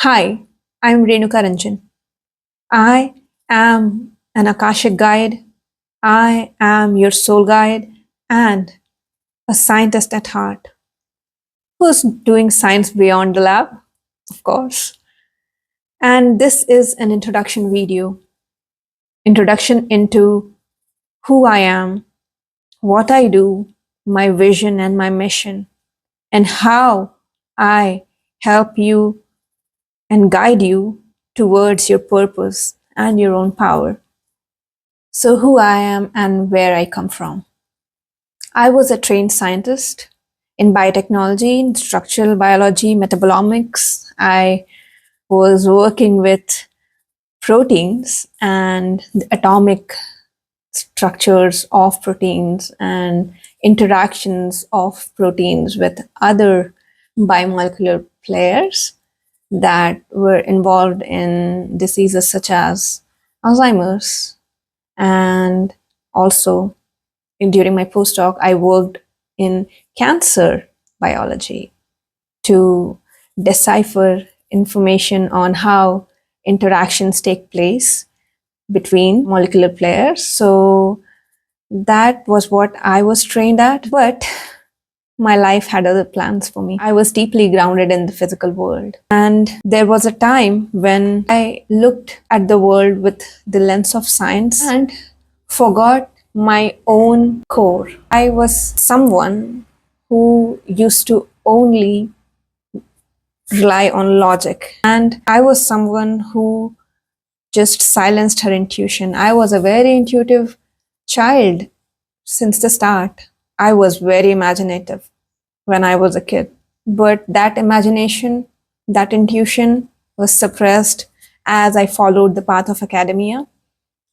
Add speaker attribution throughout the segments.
Speaker 1: Hi, I'm Renuka Ranjan. I am an Akashic guide. I am your soul guide and a scientist at heart who's doing science beyond the lab, of course. And this is an introduction video, introduction into who I am, what I do, my vision and my mission, and how I help you and guide you towards your purpose and your own power. So, who I am and where I come from. I was a trained scientist in biotechnology, in structural biology, metabolomics. I was working with proteins and the atomic structures of proteins and interactions of proteins with other biomolecular players that were involved in diseases such as Alzheimer's and also during my postdoc, I worked in cancer biology to decipher information on how interactions take place between molecular players. So that was what I was trained at, but my life had other plans for me. I was deeply grounded in the physical world. And there was a time when I looked at the world with the lens of science and forgot my own core. I was someone who used to only rely on logic. And I was someone who just silenced her intuition. I was a very intuitive child since the start. I was very imaginative when I was a kid. But that imagination, that intuition was suppressed as I followed the path of academia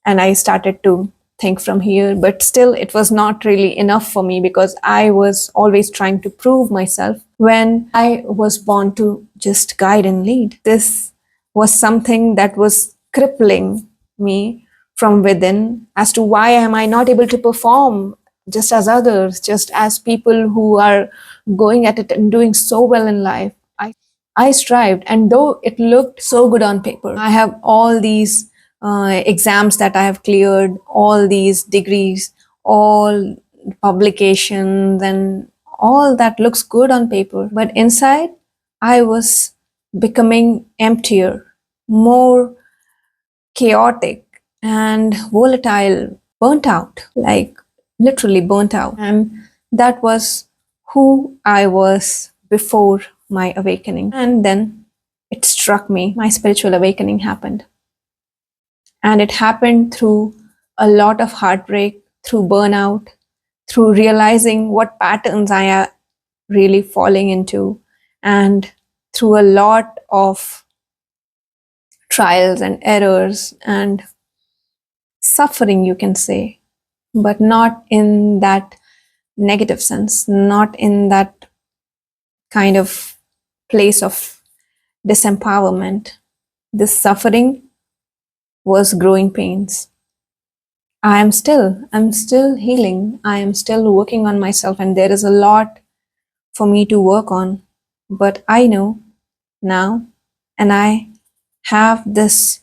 Speaker 1: and I started to think from here. But still, it was not really enough for me because I was always trying to prove myself when I was born to just guide and lead. This was something that was crippling me from within as to why am I not able to perform just as others, just as people who are going at it and doing so well in life. I strived, and though it looked so good on paper, I have all these exams that I have cleared, all these degrees, all publications, and all that looks good on paper. But inside, I was becoming emptier, more chaotic, and volatile, burnt out, like literally burnt out. And that was who I was before my awakening. And then it struck me, my spiritual awakening happened. And it happened through a lot of heartbreak, through burnout, through realizing what patterns I am really falling into, and through a lot of trials and errors and suffering, you can say, but not in that negative sense, not in that kind of place of disempowerment. This suffering was growing pains. I'm still healing. I am still working on myself, and there is a lot for me to work on. But I know now, and I have this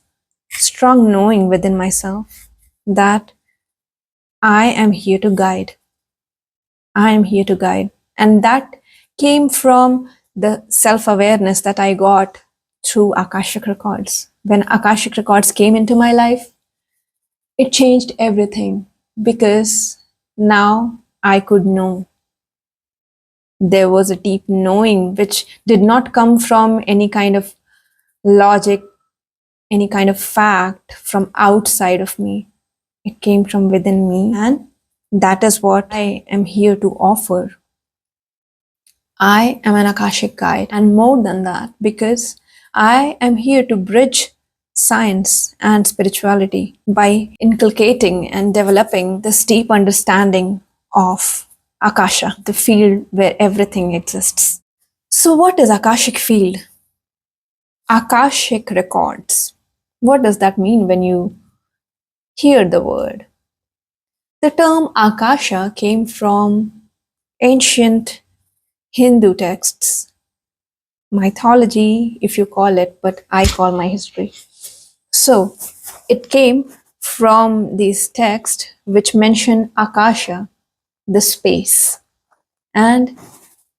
Speaker 1: strong knowing within myself that I am here to guide. I am here to guide. And that came from the self awareness that I got through Akashic Records. When Akashic Records came into my life, it changed everything because now I could know. There was a deep knowing which did not come from any kind of logic, any kind of fact from outside of me. It came from within me, and that is what I am here to offer. I am an Akashic guide, and more than that, because I am here to bridge science and spirituality by inculcating and developing this deep understanding of Akasha, the field where everything exists. So, what is Akashic Field? Akashic Records. What does that mean when you hear the word? The term Akasha came from ancient Hindu texts mythology, if you call it, but I call my history. So it came from these texts which mention Akasha, the space. And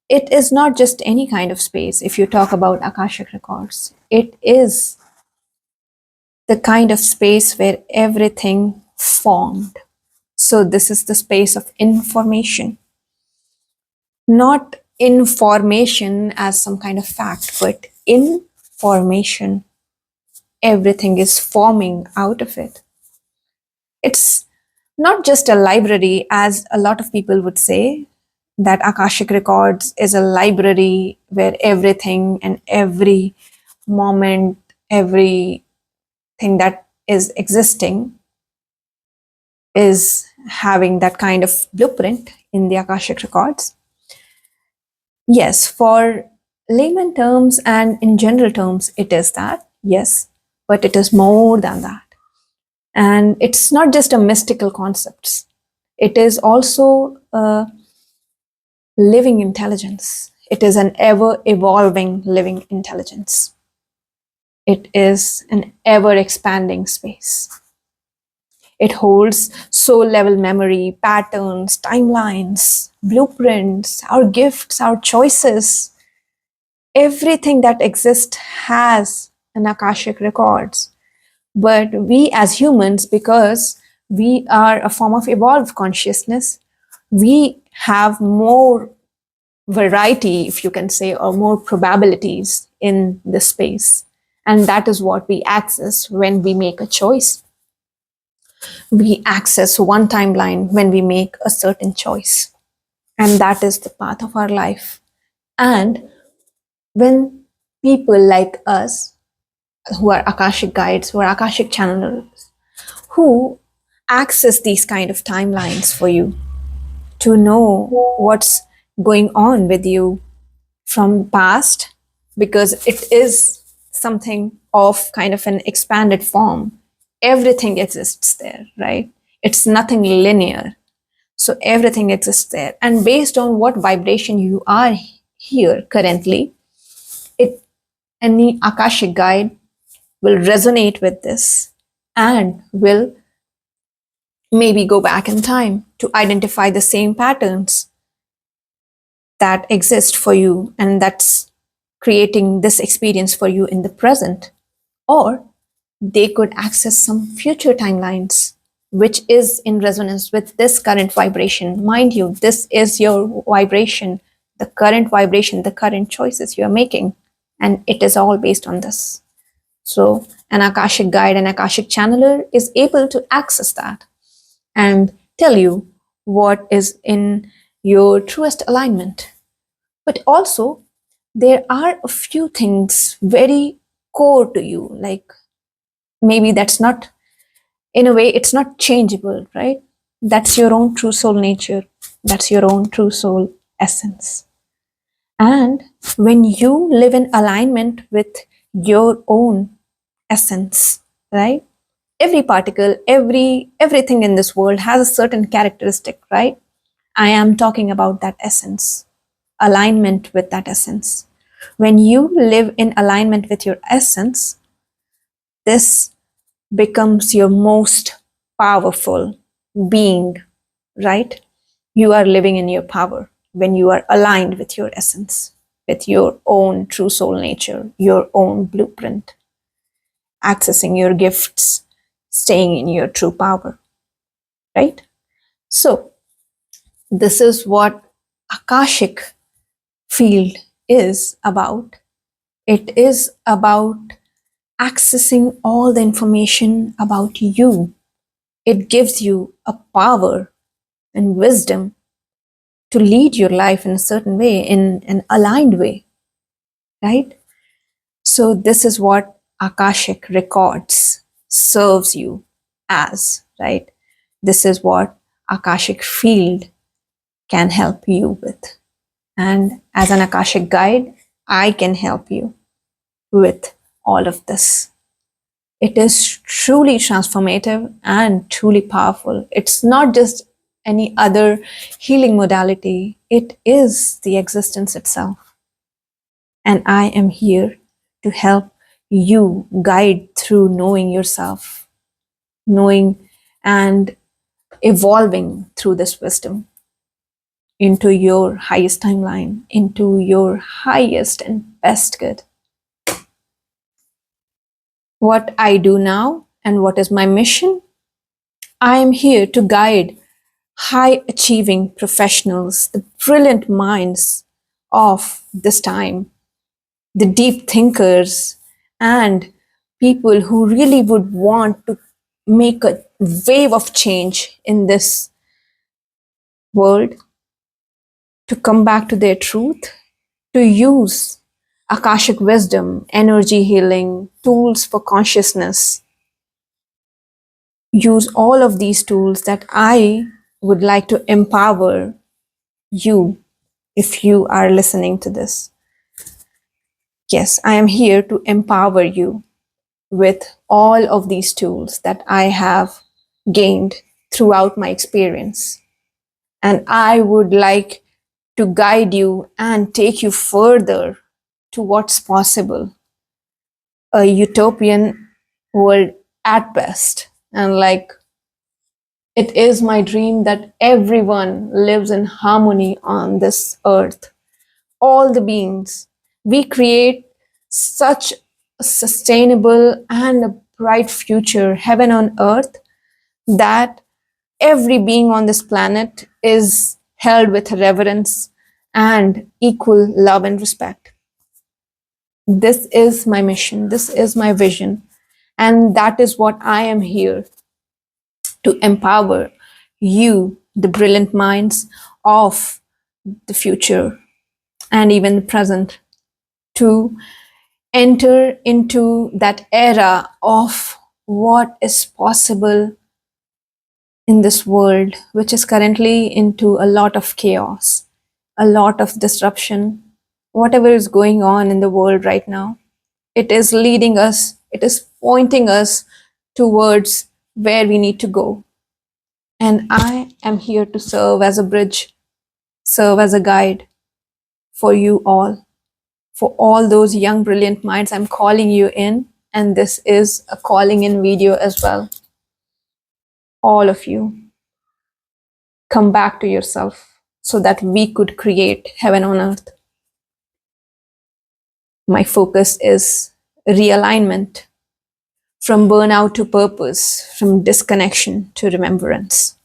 Speaker 1: it is not just any kind of space. If you talk about Akashic Records, it is the kind of space where everything formed. So this is the space of information, not information as some kind of fact, but information. Everything is forming out of it. It's not just a library, as a lot of people would say, that Akashic Records is a library where everything and every moment, everything that is existing is having that kind of blueprint in the Akashic Records. Yes, for layman terms and in general terms, it is that, yes, but it is more than that. And it's not just a mystical concept. It is also a living intelligence. It is an ever evolving living intelligence. It is an ever expanding space. It holds soul level memory, patterns, timelines, blueprints, our gifts, our choices. Everything that exists has an Akashic Records. But we as humans, because we are a form of evolved consciousness, we have more variety, if you can say, or more probabilities in the space. And that is what we access when we make a choice. We access one timeline when we make a certain choice. And that is the path of our life. And when people like us, who are Akashic guides, who are Akashic channelers, who access these kind of timelines for you to know what's going on with you from past, because it is something of kind of an expanded form. Everything exists there, right? It's nothing linear. So everything exists there. And based on what vibration you are here currently, it any Akashic guide will resonate with this and will maybe go back in time to identify the same patterns that exist for you and that's creating this experience for you in the present. Or they could access some future timelines which is in resonance with this current vibration. Mind you, this is your vibration, the current vibration, the current choices you're making, and it is all based on this. So an Akashic guide, an Akashic channeler is able to access that and tell you what is in your truest alignment. But also, there are a few things very core to you, like maybe that's not, in a way, it's not changeable, right? That's your own true soul nature. That's your own true soul essence. And when you live in alignment with your own essence, right? Every particle, everything in this world has a certain characteristic, right? I am talking about that essence, alignment with that essence. When you live in alignment with your essence, this becomes your most powerful being, right? You are living in your power when you are aligned with your essence, with your own true soul nature, your own blueprint, accessing your gifts, staying in your true power, right? So, this is what Akashic Field is about. It is about accessing all the information about you. It gives you a power and wisdom to lead your life in a certain way, in an aligned way, right? So, this is what Akashic Records serves you as, right? This is what Akashic Field can help you with. And as an Akashic guide, I can help you with all of this. It is truly transformative and truly powerful. It's not just any other healing modality, it is the existence itself. And I am here to help you guide through knowing yourself, knowing and evolving through this wisdom into your highest timeline, into your highest and best good. What I do now and what is my mission? I am here to guide high achieving professionals, the brilliant minds of this time, the deep thinkers, and people who really would want to make a wave of change in this world, to come back to their truth, to use Akashic wisdom, energy healing, tools for consciousness, use all of these tools that I would like to empower you if you are listening to this. Yes, I am here to empower you with all of these tools that I have gained throughout my experience. And I would like to guide you and take you further to what's possible. A utopian world at best. And like, it is my dream that everyone lives in harmony on this earth. All the beings. We create such a sustainable and a bright future, heaven on earth, that every being on this planet is held with reverence and equal love and respect. This is my mission, this is my vision, and that is what I am here to empower you, the brilliant minds of the future and even the present, to enter into that era of what is possible in this world, which is currently into a lot of chaos, a lot of disruption. Whatever is going on in the world right now, it is leading us, it is pointing us towards where we need to go. And I am here to serve as a bridge, serve as a guide for you all, for all those young, brilliant minds. I'm calling you in, and this is a calling in video as well. All of you, come back to yourself so that we could create heaven on earth. My focus is realignment, from burnout to purpose, from disconnection to remembrance.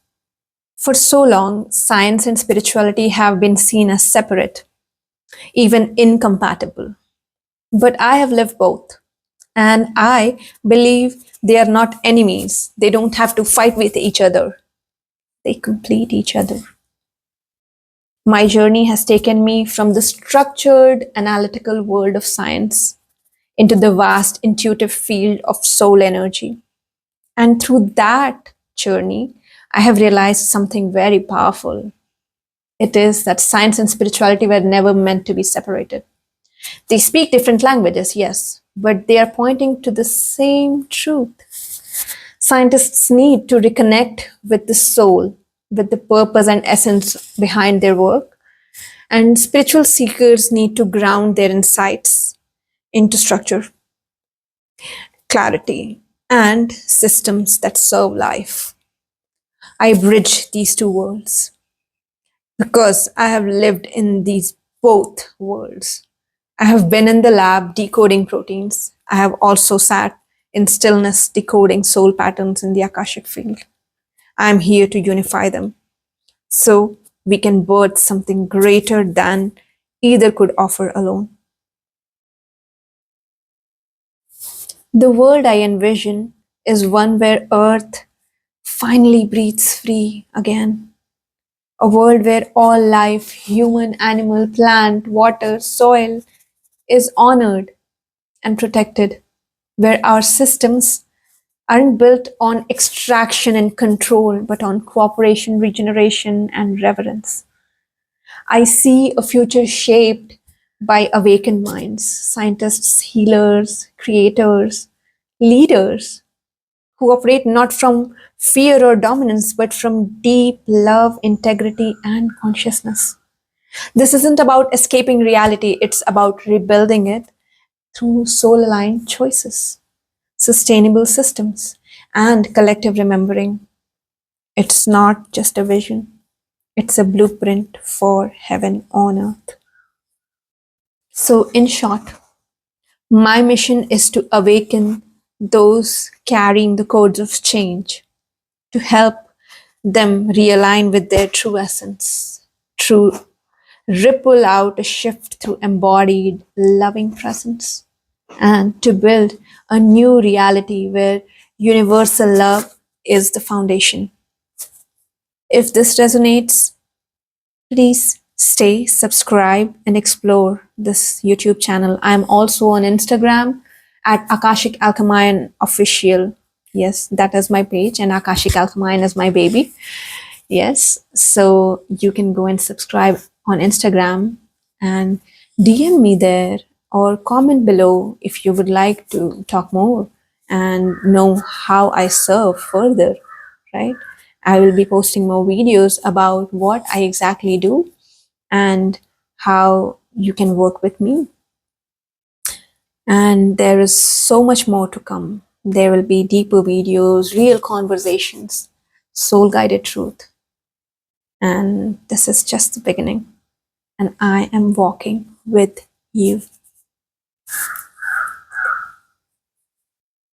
Speaker 1: For so long, science and spirituality have been seen as separate, even incompatible. But I have lived both, and I believe they are not enemies. They don't have to fight with each other, they complete each other. My journey has taken me from the structured, analytical world of science into the vast, intuitive field of soul energy. And through that journey, I have realized something very powerful. It is that science and spirituality were never meant to be separated. They speak different languages, yes, but they are pointing to the same truth. Scientists need to reconnect with the soul, with the purpose and essence behind their work. And spiritual seekers need to ground their insights into structure, clarity, and systems that serve life. I bridge these two worlds because I have lived in these both worlds. I have been in the lab decoding proteins. I have also sat in stillness decoding soul patterns in the Akashic Field. I am here to unify them so we can birth something greater than either could offer alone. The world I envision is one where Earth finally breathes free again. A world where all life, human, animal, plant, water, soil, is honored and protected, where our systems aren't built on extraction and control, but on cooperation, regeneration, and reverence. I see a future shaped by awakened minds, scientists, healers, creators, leaders who operate not from fear or dominance, but from deep love, integrity, and consciousness. This isn't about escaping reality, it's about rebuilding it through soul aligned choices, sustainable systems, and collective remembering. It's not just a vision, it's a blueprint for heaven on earth. So, in short, my mission is to awaken those carrying the codes of change, to help them realign with their true essence, true ripple out a shift through embodied loving presence, and to build a new reality where universal love is the foundation. If this resonates, please stay, subscribe, and explore this YouTube channel. I'm also on Instagram at Akashic Alchemine Official. Yes, that is my page, and Akashic Alchemine is my baby. Yes, so you can go and subscribe on Instagram and DM me there or comment below if you would like to talk more and know how I serve further, right? I will be posting more videos about what I exactly do and how you can work with me. And there is so much more to come. There will be deeper videos, real conversations, soul guided truth. And this is just the beginning. And I am walking with you.